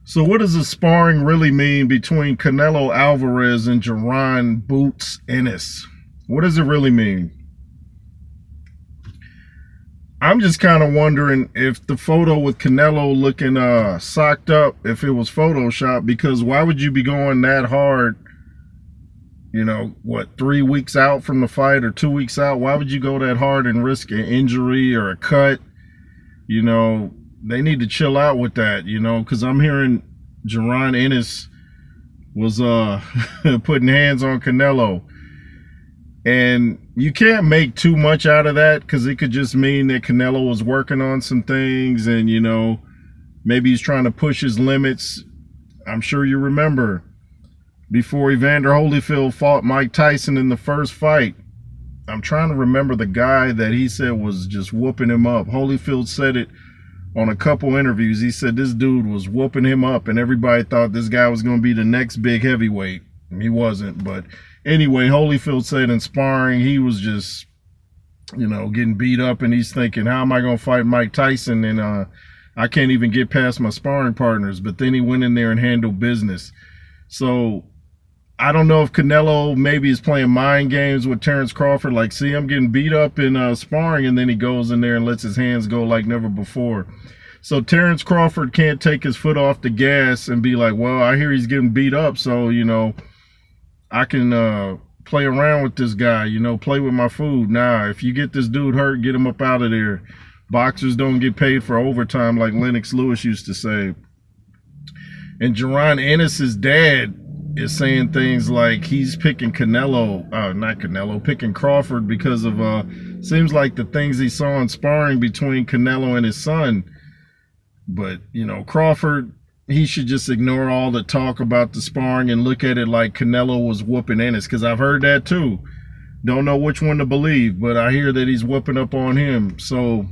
So what does the sparring really mean between Canelo Alvarez and Jaron Boots Ennis? What does it really mean? I'm just kind of wondering if the photo with Canelo looking socked up, if it was Photoshop, because why would you be going that hard, 3 weeks out from the fight or 2 weeks out? Why would you go that hard and risk an injury or a cut? They need to chill out with that, because I'm hearing Jaron Ennis was putting hands on Canelo. And you can't make too much out of that, because it could just mean that Canelo was working on some things and, maybe he's trying to push his limits. I'm sure you remember before Evander Holyfield fought Mike Tyson in the first fight. I'm trying to remember the guy that he said was just whooping him up. Holyfield said it on a couple interviews. He said this dude was whooping him up and everybody thought this guy was going to be the next big heavyweight. He wasn't, but anyway, Holyfield said in sparring he was just, getting beat up, and he's thinking, how am I going to fight Mike Tyson? And I can't even get past my sparring partners. But then he went in there and handled business. So I don't know if Canelo maybe is playing mind games with Terrence Crawford. Like, see, I'm getting beat up in sparring, and then he goes in there and lets his hands go like never before. So Terrence Crawford can't take his foot off the gas and be like, well, I hear he's getting beat up, so, I can play around with this guy, play with my food. Nah, if you get this dude hurt, get him up out of there. Boxers don't get paid for overtime like Lennox Lewis used to say. And Jaron Ennis' dad is saying things like he's picking picking Crawford because of, seems like the things he saw in sparring between Canelo and his son. But, Crawford, he should just ignore all the talk about the sparring and look at it like Canelo was whooping Ennis, because I've heard that too. Don't know which one to believe, but I hear that he's whooping up on him. So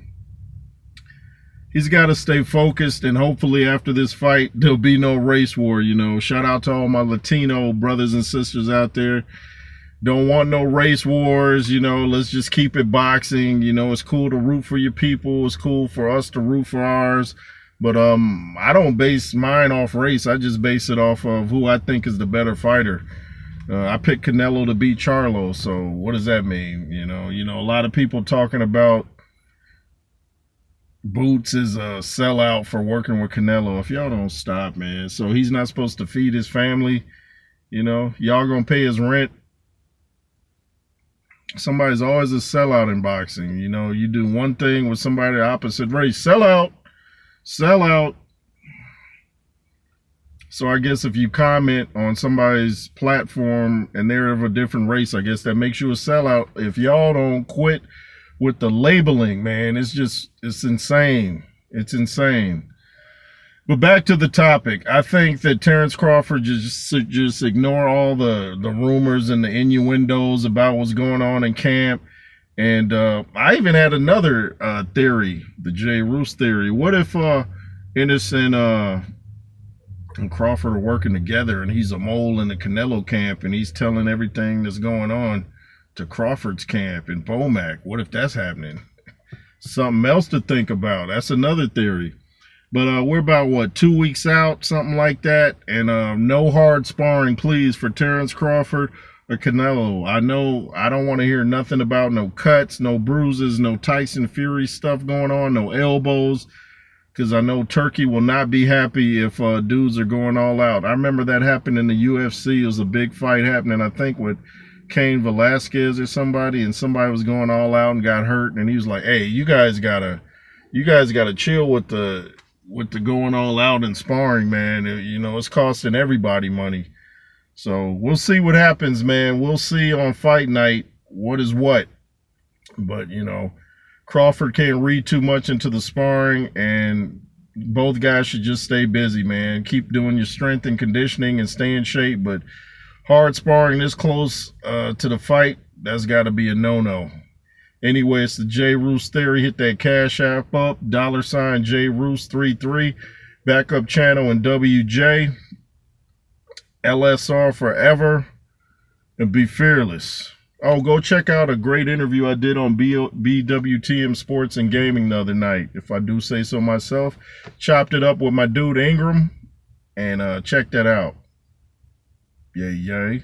he's got to stay focused, and hopefully after this fight, there'll be no race war. Shout out to all my Latino brothers and sisters out there. Don't want no race wars. Let's just keep it boxing. It's cool to root for your people. It's cool for us to root for ours. But I don't base mine off race. I just base it off of who I think is the better fighter. I picked Canelo to beat Charlo. So what does that mean? A lot of people talking about Boots is a sellout for working with Canelo. If y'all don't stop, man. So he's not supposed to feed his family. Y'all gonna pay his rent. Somebody's always a sellout in boxing. You do one thing with somebody the opposite race. Sellout. So I guess if you comment on somebody's platform and they're of a different race, I guess that makes you a sellout. If y'all don't quit with the labeling, man, it's insane. It's insane. But back to the topic. I think that Terrence Crawford just ignore all the rumors and the innuendos about what's going on in camp. And I even had another theory, the Roos theory. What if Ennis and Crawford are working together and he's a mole in the Canelo camp and he's telling everything that's going on to Crawford's camp in Bomac? What if that's happening? Something else to think about. That's another theory. But we're about, 2 weeks out, something like that. And no hard sparring, please, for Terrence Crawford or Canelo. I know I don't want to hear nothing about no cuts, no bruises, no Tyson Fury stuff going on, no elbows, because I know Turkey will not be happy if dudes are going all out. I remember that happened in the UFC. It was a big fight happening, I think, with Cain Velasquez or somebody, and somebody was going all out and got hurt, and he was like, hey, you guys gotta chill with the going all out and sparring, man. It's costing everybody money. So we'll see what happens, man. We'll see on fight night what is what. But, Crawford can't read too much into the sparring, and both guys should just stay busy, man. Keep doing your strength and conditioning and stay in shape. But hard sparring this close to the fight, that's got to be a no-no. Anyway, it's the Roos Theory. Hit that Cash App up, $Roos33, backup channel and WJ. LSR forever, and be fearless. Oh, go check out a great interview I did on BWTM Sports and Gaming the other night, if I do say so myself. Chopped it up with my dude Ingram. and check that out. Yay, yay.